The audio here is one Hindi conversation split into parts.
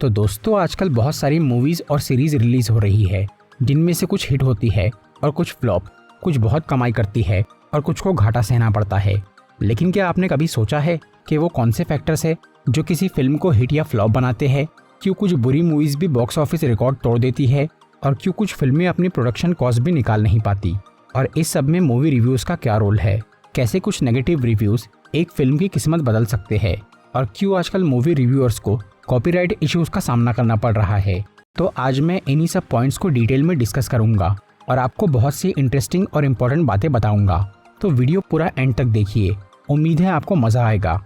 तो दोस्तों आजकल बहुत सारी मूवीज और सीरीज रिलीज हो रही है, जिनमें से कुछ हिट होती है और कुछ फ्लॉप, कुछ बहुत कमाई करती है और कुछ को घाटा सहना पड़ता है। लेकिन क्या आपने कभी सोचा है कि वो कौन से फैक्टर्स है जो किसी फिल्म को हिट या फ्लॉप बनाते हैं? क्यों कुछ बुरी मूवीज भी बॉक्स ऑफिस रिकॉर्ड तोड़ देती है और क्यों कुछ फिल्में अपनी प्रोडक्शन कॉस्ट भी निकाल नहीं पाती? और इस सब में मूवी रिव्यूज का क्या रोल है? कैसे कुछ नेगेटिव रिव्यूज एक फिल्म की किस्मत बदल सकते हैं? और क्यों आजकल मूवी रिव्यूअर्स को कॉपीराइट इश्यूज का सामना करना पड़ रहा है? तो आज मैं इन्हीं सब पॉइंट्स को डिटेल में डिस्कस करूंगा और आपको बहुत सी इंटरेस्टिंग और इम्पोर्टेंट बातें बताऊंगा। तो वीडियो पूरा एंड तक देखिए, उम्मीद है आपको मजा आएगा।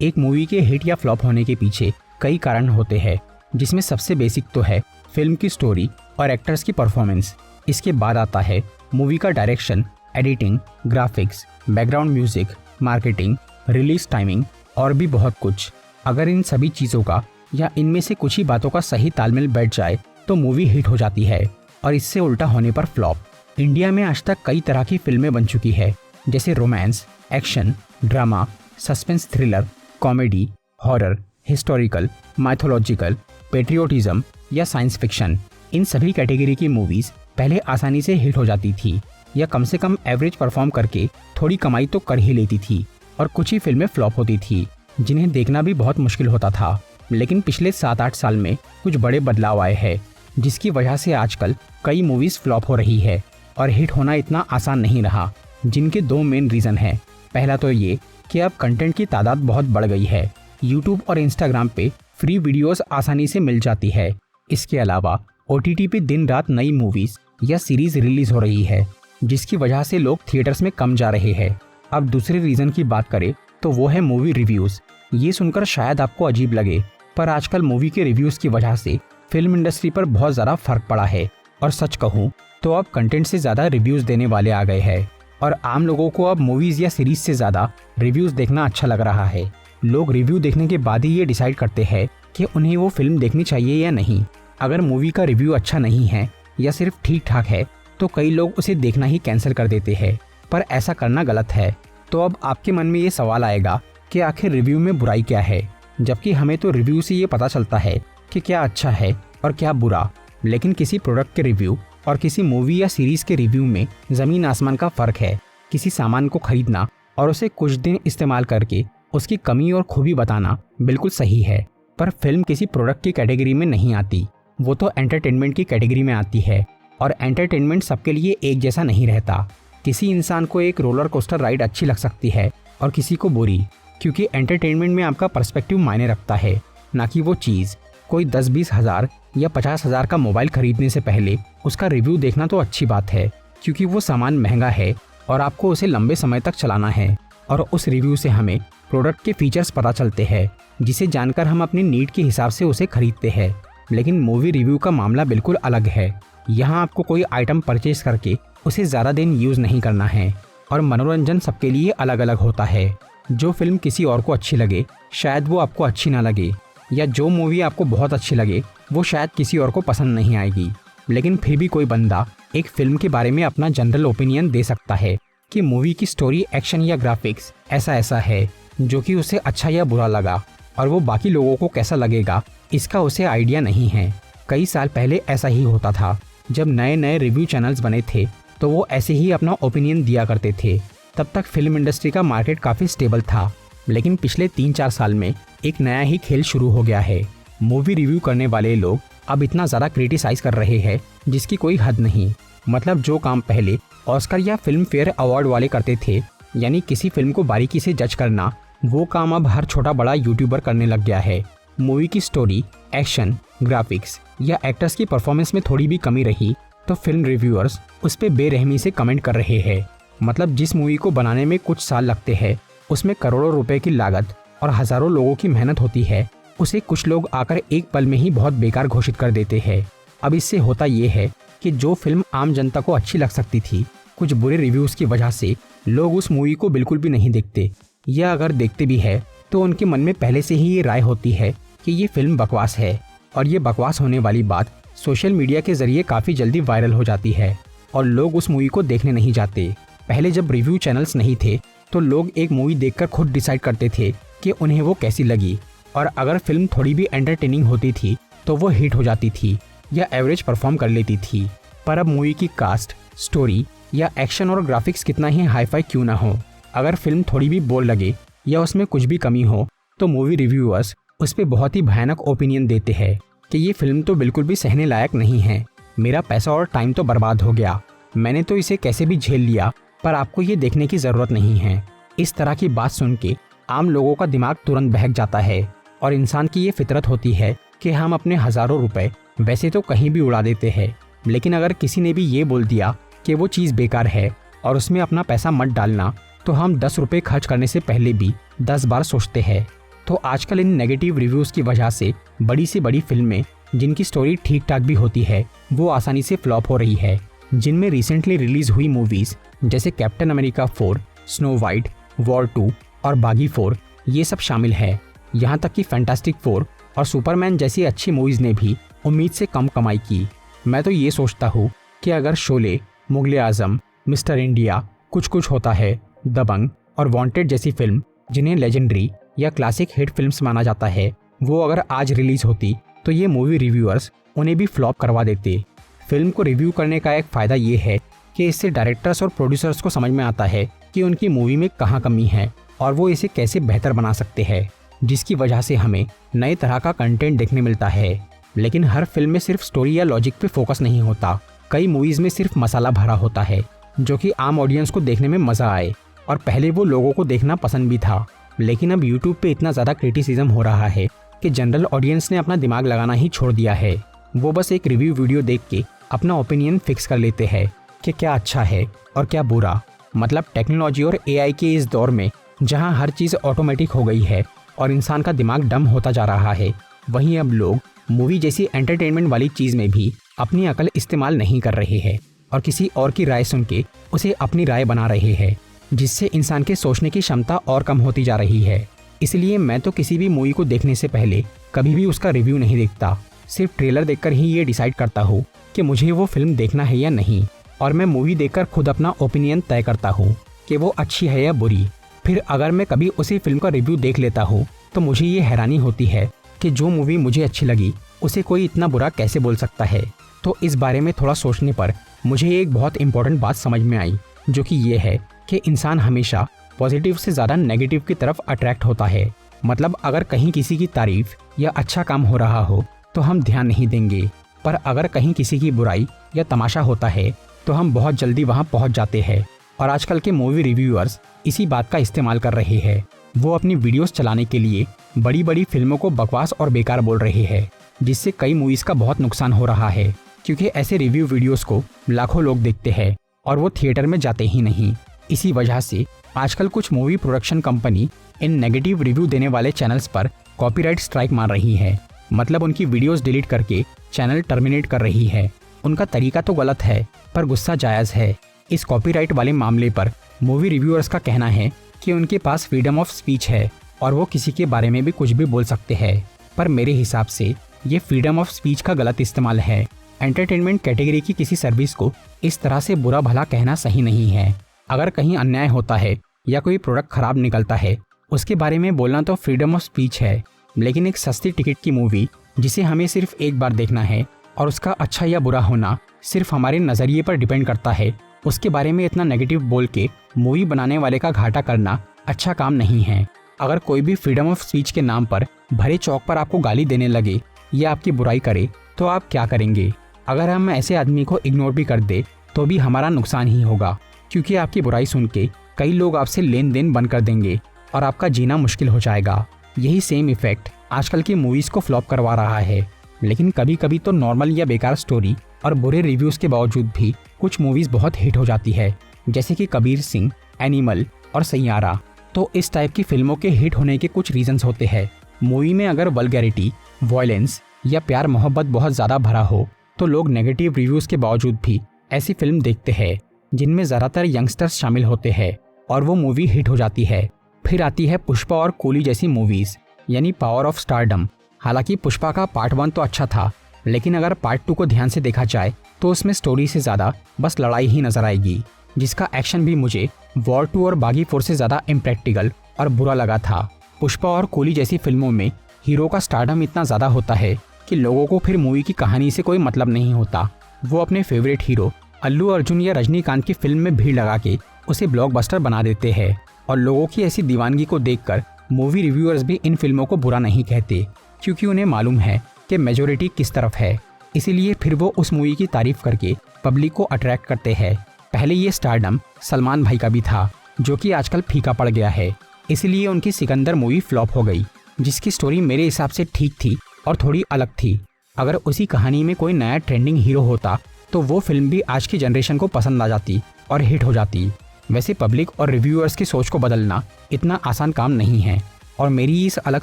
एक मूवी के हिट या फ्लॉप होने के पीछे कई कारण होते हैं, जिसमें सबसे बेसिक तो है फिल्म की स्टोरी और एक्टर्स की परफॉर्मेंस। इसके बाद आता है मूवी का direction, editing, graphics, background music, marketing, release timing और भी बहुत कुछ। अगर इन सभी चीज़ों का या इनमें से कुछ ही बातों का सही तालमेल बैठ जाए तो मूवी हिट हो जाती है और इससे उल्टा होने पर फ्लॉप। इंडिया में आज तक कई तरह की फिल्में बन चुकी है, जैसे romance, action, drama, suspense, thriller, comedy, horror, historical, mythological, patriotism या साइंस फिक्शन। इन सभी कैटेगरी की मूवीज पहले आसानी से हिट हो जाती थी या कम से कम एवरेज परफॉर्म करके थोड़ी कमाई तो कर ही लेती थी, और कुछ ही फिल्में फ्लॉप होती थी जिन्हें देखना भी बहुत मुश्किल होता था। लेकिन पिछले 7-8 साल में कुछ बड़े बदलाव आए हैं, जिसकी वजह से आजकल कई मूवीज फ्लॉप हो रही है और हिट होना इतना आसान नहीं रहा, जिनके दो मेन रीज़न हैं। पहला तो ये कि अब कंटेंट की तादाद बहुत बढ़ गई है। यूट्यूब और इंस्टाग्राम पे फ्री वीडियोस आसानी से मिल जाती है। इसके अलावा OTT पे दिन रात नई मूवीज या सीरीज रिलीज हो रही है, जिसकी वजह से लोग थिएटर्स में कम जा रहे हैं। अब दूसरे रीज़न की बात करें तो वो है मूवी रिव्यूज़। ये सुनकर शायद आपको अजीब लगे, पर आजकल मूवी के रिव्यूज़ की वजह से फिल्म इंडस्ट्री पर बहुत ज़्यादा फर्क पड़ा है। और सच कहूँ तो अब कंटेंट से ज़्यादा रिव्यूज़ देने वाले आ गए हैं और आम लोगों को अब मूवीज़ या सीरीज से ज़्यादा रिव्यूज़ देखना अच्छा लग रहा है। लोग रिव्यू देखने के बाद ही ये डिसाइड करते हैं कि उन्हें वो फिल्म देखनी चाहिए या नहीं। अगर मूवी का रिव्यू अच्छा नहीं है या सिर्फ ठीक ठाक है तो कई लोग उसे देखना ही कैंसिल कर देते हैं, पर ऐसा करना गलत है। तो अब आपके मन में ये सवाल आएगा कि आखिर रिव्यू में बुराई क्या है, जबकि हमें तो रिव्यू से ये पता चलता है कि क्या अच्छा है और क्या बुरा। लेकिन किसी प्रोडक्ट के रिव्यू और किसी मूवी या सीरीज के रिव्यू में ज़मीन आसमान का फ़र्क है। किसी सामान को खरीदना और उसे कुछ दिन इस्तेमाल करके उसकी कमी और खूबी बताना बिल्कुल सही है, पर फिल्म किसी प्रोडक्ट की कैटेगरी में नहीं आती, वो तो एंटरटेनमेंट की कैटेगरी में आती है। और एंटरटेनमेंट सबके लिए एक जैसा नहीं रहता। किसी इंसान को एक रोलर कोस्टर राइड अच्छी लग सकती है और किसी को बुरी, क्योंकि एंटरटेनमेंट में आपका पर्सपेक्टिव मायने रखता है, ना कि वो चीज़। कोई 10-20 हज़ार या 50 हज़ार का मोबाइल खरीदने से पहले उसका रिव्यू देखना तो अच्छी बात है, क्योंकि वो सामान महंगा है और आपको उसे लंबे समय तक चलाना है। और उस रिव्यू से हमें प्रोडक्ट के फीचर्स पता चलते हैं, जिसे जानकर हम अपनी नीड के हिसाब से उसे खरीदते हैं। लेकिन मूवी रिव्यू का मामला बिल्कुल अलग है। यहाँ आपको कोई आइटम परचेज करके उसे ज़्यादा दिन यूज़ नहीं करना है, और मनोरंजन सबके लिए अलग अलग होता है। जो फिल्म किसी और को अच्छी लगे शायद वो आपको अच्छी ना लगे, या जो मूवी आपको बहुत अच्छी लगे वो शायद किसी और को पसंद नहीं आएगी। लेकिन फिर भी कोई बंदा एक फिल्म के बारे में अपना जनरल ओपिनियन दे सकता है कि मूवी की स्टोरी, एक्शन या ग्राफिक्स ऐसा ऐसा है जो कि उसे अच्छा या बुरा लगा, और वो बाकी लोगों को कैसा लगेगा इसका उसे आइडिया नहीं है। कई साल पहले ऐसा ही होता था। जब नए नए रिव्यू चैनल्स बने थे तो वो ऐसे ही अपना ओपिनियन दिया करते थे। तब तक फिल्म इंडस्ट्री का मार्केट काफ़ी स्टेबल था। लेकिन पिछले 3-4 साल में एक नया ही खेल शुरू हो गया है। मूवी रिव्यू करने वाले लोग अब इतना ज़्यादा क्रिटिसाइज कर रहे हैं जिसकी कोई हद नहीं। मतलब जो काम पहले ऑस्कर या फिल्म फेयर अवार्ड वाले करते थे, यानी किसी फिल्म को बारीकी से जज करना, वो काम अब हर छोटा बड़ा यूट्यूबर करने लग गया है। मूवी की स्टोरी, एक्शन, ग्राफिक्स या एक्टर्स की परफॉर्मेंस में थोड़ी भी कमी रही तो फिल्म रिव्यूअर्स उस पर बेरहमी से कमेंट कर रहे हैं। मतलब जिस मूवी को बनाने में कुछ साल लगते हैं, उसमें करोड़ों रुपए की लागत और हज़ारों लोगों की मेहनत होती है, उसे कुछ लोग आकर एक पल में ही बहुत बेकार घोषित कर देते हैं। अब इससे होता ये है कि जो फिल्म आम जनता को अच्छी लग सकती थी, कुछ बुरे रिव्यूज़ की वजह से लोग उस मूवी को बिल्कुल भी नहीं देखते, या अगर देखते भी है तो उनके मन में पहले से ही ये राय होती है कि ये फिल्म बकवास है। और ये बकवास होने वाली बात सोशल मीडिया के ज़रिए काफ़ी जल्दी वायरल हो जाती है और लोग उस मूवी को देखने नहीं जाते। पहले जब रिव्यू चैनल्स नहीं थे तो लोग एक मूवी देखकर खुद डिसाइड करते थे कि उन्हें वो कैसी लगी, और अगर फिल्म थोड़ी भी एंटरटेनिंग होती थी तो वो हिट हो जाती थी या एवरेज परफॉर्म कर लेती थी। पर अब मूवी की कास्ट, स्टोरी या एक्शन और ग्राफिक्स कितना ही हाईफाई क्यों ना हो, अगर फिल्म थोड़ी भी बोर लगे या उसमें कुछ भी कमी हो तो मूवी रिव्यूअर्स उस पर बहुत ही भयानक ओपिनियन देते हैं कि ये फिल्म तो बिल्कुल भी सहने लायक नहीं है, मेरा पैसा और टाइम तो बर्बाद हो गया, मैंने तो इसे कैसे भी झेल लिया, पर आपको ये देखने की ज़रूरत नहीं है। इस तरह की बात सुन के आम लोगों का दिमाग तुरंत बहक जाता है और इंसान की ये फितरत होती है कि हम अपने हज़ारों रुपए वैसे तो कहीं भी उड़ा देते हैं, लेकिन अगर किसी ने भी ये बोल दिया कि वो चीज़ बेकार है और उसमें अपना पैसा मत डालना, तो हम 10 रुपये खर्च करने से पहले भी 10 बार सोचते हैं। तो आजकल इन नेगेटिव रिव्यूज़ की वजह से बड़ी से बड़ी फिल्में जिनकी स्टोरी ठीक ठाक भी होती है वो आसानी से फ्लॉप हो रही है, जिनमें रिसेंटली रिलीज हुई मूवीज़ जैसे captain America 4, snow white, war 2 और बागी 4 ये सब शामिल है। यहाँ तक कि फैंटास्टिक 4 और सुपरमैन जैसी अच्छी मूवीज़ ने भी उम्मीद से कम कमाई की। मैं तो ये सोचता हूँ कि अगर शोले, मुगले आजम, मिस्टर इंडिया, कुछ कुछ होता है, दबंग और वांटेड जैसी फिल्म जिन्हें लेजेंडरी या क्लासिक हिट फिल्म्स माना जाता है, वो अगर आज रिलीज होती तो ये मूवी रिव्यूअर्स उन्हें भी फ्लॉप करवा देते। फिल्म को रिव्यू करने का एक फ़ायदा ये है कि इससे डायरेक्टर्स और प्रोड्यूसर्स को समझ में आता है कि उनकी मूवी में कहाँ कमी है और वो इसे कैसे बेहतर बना सकते हैं, जिसकी वजह से हमें नए तरह का कंटेंट देखने मिलता है। लेकिन हर फिल्म में सिर्फ स्टोरी या लॉजिक पे फोकस नहीं होता, कई मूवीज़ में सिर्फ मसाला भरा होता है जो कि आम ऑडियंस को देखने में मज़ा आए, और पहले वो लोगों को देखना पसंद भी था। लेकिन अब यूट्यूब पे इतना ज़्यादा क्रिटिसिज्म हो रहा है कि जनरल ऑडियंस ने अपना दिमाग लगाना ही छोड़ दिया है। वो बस एक रिव्यू वीडियो देख के अपना ओपिनियन फिक्स कर लेते हैं कि क्या अच्छा है और क्या बुरा। मतलब टेक्नोलॉजी और एआई के इस दौर में जहां हर चीज़ ऑटोमेटिक हो गई है और इंसान का दिमाग डम होता जा रहा है, वहीं अब लोग मूवी जैसी एंटरटेनमेंट वाली चीज़ में भी अपनी अकल इस्तेमाल नहीं कर रहे हैं और किसी और की राय सुन के उसे अपनी राय बना रहे हैं, जिससे इंसान के सोचने की क्षमता और कम होती जा रही है। इसलिए मैं तो किसी भी मूवी को देखने से पहले कभी भी उसका रिव्यू नहीं देखता, सिर्फ ट्रेलर देखकर ही ये डिसाइड करता हूँ कि मुझे वो फिल्म देखना है या नहीं, और मैं मूवी देखकर खुद अपना ओपिनियन तय करता हूँ कि वो अच्छी है या बुरी। फिर अगर मैं कभी उसी फिल्म का रिव्यू देख लेता हूँ तो मुझे ये हैरानी होती है कि जो मूवी मुझे अच्छी लगी उसे कोई इतना बुरा कैसे बोल सकता है। तो इस बारे में थोड़ा सोचने पर मुझे एक बहुत इंपॉर्टेंट बात समझ में आई, जो कि ये है कि इंसान हमेशा पॉजिटिव से ज़्यादा नेगेटिव की तरफ अट्रैक्ट होता है। मतलब अगर कहीं किसी की तारीफ या अच्छा काम हो रहा हो तो हम ध्यान नहीं देंगे, पर अगर कहीं किसी की बुराई या तमाशा होता है तो हम बहुत जल्दी वहां पहुंच जाते हैं। और आजकल के मूवी रिव्यूअर्स इसी बात का इस्तेमाल कर रहे हैं। वो अपनी वीडियोस चलाने के लिए बड़ी बड़ी फिल्मों को बकवास और बेकार बोल रहे हैं, जिससे कई मूवीज़ का बहुत नुकसान हो रहा है, क्योंकि ऐसे रिव्यू वीडियोस को लाखों लोग देखते हैं और वो थिएटर में जाते ही नहीं। इसी वजह से आजकल कुछ मूवी प्रोडक्शन कंपनी इन नेगेटिव रिव्यू देने वाले चैनल्स पर कॉपीराइट स्ट्राइक मार रही है। मतलब उनकी वीडियोस डिलीट करके चैनल टर्मिनेट कर रही है। उनका तरीका तो गलत है, पर गुस्सा जायज़ है। इस कॉपीराइट वाले मामले पर मूवी रिव्यूअर्स का कहना है कि उनके पास फ्रीडम ऑफ स्पीच है और वो किसी के बारे में भी कुछ भी बोल सकते हैं, पर मेरे हिसाब से ये फ्रीडम ऑफ स्पीच का गलत इस्तेमाल है। एंटरटेनमेंट कैटेगरी की किसी सर्विस को इस तरह से बुरा भला कहना सही नहीं है। अगर कहीं अन्याय होता है या कोई प्रोडक्ट खराब निकलता है, उसके बारे में बोलना तो फ्रीडम ऑफ स्पीच है, लेकिन एक सस्ती टिकट की मूवी जिसे हमें सिर्फ एक बार देखना है और उसका अच्छा या बुरा होना सिर्फ हमारे नज़रिए पर डिपेंड करता है, उसके बारे में इतना नेगेटिव बोल के मूवी बनाने वाले का घाटा करना अच्छा काम नहीं है। अगर कोई भी फ्रीडम ऑफ स्पीच के नाम पर भरे चौक पर आपको गाली देने लगे या आपकी बुराई करे तो आप क्या करेंगे? अगर हम ऐसे आदमी को इग्नोर भी कर दे तो भी हमारा नुकसान ही होगा, क्योंकि आपकी बुराई सुन के कई लोग आपसे लेन देन बंद कर देंगे और आपका जीना मुश्किल हो जाएगा। यही सेम इफेक्ट आजकल की मूवीज़ को फ्लॉप करवा रहा है। लेकिन कभी कभी तो नॉर्मल या बेकार स्टोरी और बुरे रिव्यूज़ के बावजूद भी कुछ मूवीज़ बहुत हिट हो जाती है, जैसे कि कबीर सिंह, एनिमल और सैयारा। तो इस टाइप की फिल्मों के हिट होने के कुछ रीजंस होते हैं। मूवी में अगर वल्गैरिटी, वायलेंस या प्यार मोहब्बत बहुत ज़्यादा भरा हो तो लोग नेगेटिव रिव्यूज़ के बावजूद भी ऐसी फिल्म देखते हैं जिनमें ज़्यादातर यंगस्टर्स शामिल होते हैं और वो मूवी हिट हो जाती है। फिर आती है पुष्पा और कूली जैसी मूवीज़, यानी पावर ऑफ स्टारडम। हालांकि पुष्पा का पार्ट 1 तो अच्छा था, लेकिन अगर पार्ट 2 को ध्यान से देखा जाए तो उसमें स्टोरी से ज़्यादा बस लड़ाई ही नजर आएगी। जिसका एक्शन भी मुझे वॉर 2 और बागी 4 से ज़्यादा इम्प्रैक्टिकल और बुरा लगा था। पुष्पा और कूली जैसी फिल्मों में हीरो का स्टारडम इतना ज़्यादा होता है कि लोगों को फिर मूवी की कहानी से कोई मतलब नहीं होता। वो अपने फेवरेट हीरो अल्लू अर्जुन या रजनीकांत की फिल्म में भीड़ लगा के उसे ब्लॉकबस्टर बना देते हैं और लोगों की ऐसी दीवानगी को देखकर मूवी रिव्यूअर्स भी इन फिल्मों को बुरा नहीं कहते, क्योंकि उन्हें मालूम है कि मेजॉरिटी किस तरफ है। इसीलिए फिर वो उस मूवी की तारीफ करके पब्लिक को अट्रैक्ट करते हैं। पहले ये स्टारडम सलमान भाई का भी था, जो कि आजकल फीका पड़ गया है। इसीलिए उनकी सिकंदर मूवी फ्लॉप हो गई, जिसकी स्टोरी मेरे हिसाब से ठीक थी और थोड़ी अलग थी। अगर उसी कहानी में कोई नया ट्रेंडिंग हीरो होता तो वो फिल्म भी आज की जनरेशन को पसंद आ जाती और हिट हो जाती। वैसे पब्लिक और रिव्यूअर्स की सोच को बदलना इतना आसान काम नहीं है और मेरी इस अलग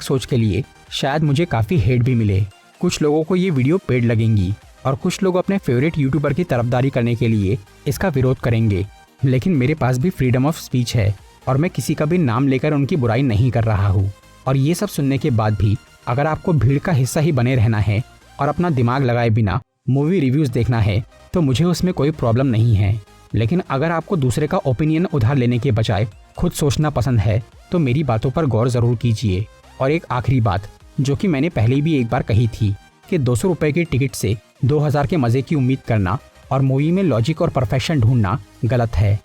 सोच के लिए शायद मुझे काफ़ी हेट भी मिले। कुछ लोगों को ये वीडियो पेड लगेंगी और कुछ लोग अपने फेवरेट यूट्यूबर की तरफदारी करने के लिए इसका विरोध करेंगे, लेकिन मेरे पास भी फ्रीडम ऑफ स्पीच है और मैं किसी का भी नाम लेकर उनकी बुराई नहीं कर रहा हूँ। और ये सब सुनने के बाद भी अगर आपको भीड़ का हिस्सा ही बने रहना है और अपना दिमाग लगाए बिना मूवी रिव्यूज़ देखना है तो मुझे उसमें कोई प्रॉब्लम नहीं है। लेकिन अगर आपको दूसरे का ओपिनियन उधार लेने के बजाय खुद सोचना पसंद है तो मेरी बातों पर गौर ज़रूर कीजिए। और एक आखिरी बात, जो कि मैंने पहले भी एक बार कही थी, कि 200 रुपये की टिकट से 2000 के मज़े की उम्मीद करना और मूवी में लॉजिक और परफेक्शन ढूंढना गलत है।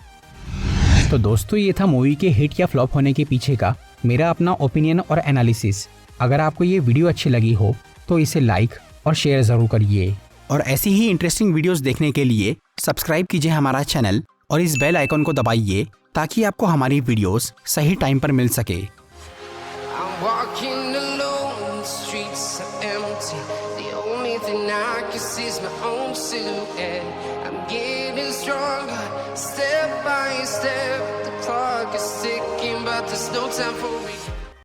तो दोस्तों, ये था मूवी के हिट या फ्लॉप होने के पीछे का मेरा अपना ओपिनियन और एनालिसिस। अगर आपको ये वीडियो अच्छी लगी हो तो इसे लाइक और शेयर ज़रूर करिए और ऐसी ही इंटरेस्टिंग वीडियोस देखने के लिए सब्सक्राइब कीजिए हमारा चैनल और इस बेल आइकन को दबाइए ताकि आपको हमारी वीडियोस सही टाइम पर मिल सके। I'm walking alone, the streets are empty. The only thing I can see is my own silhouette. I'm getting stronger, step by step. The clock is ticking, but there's no time for me.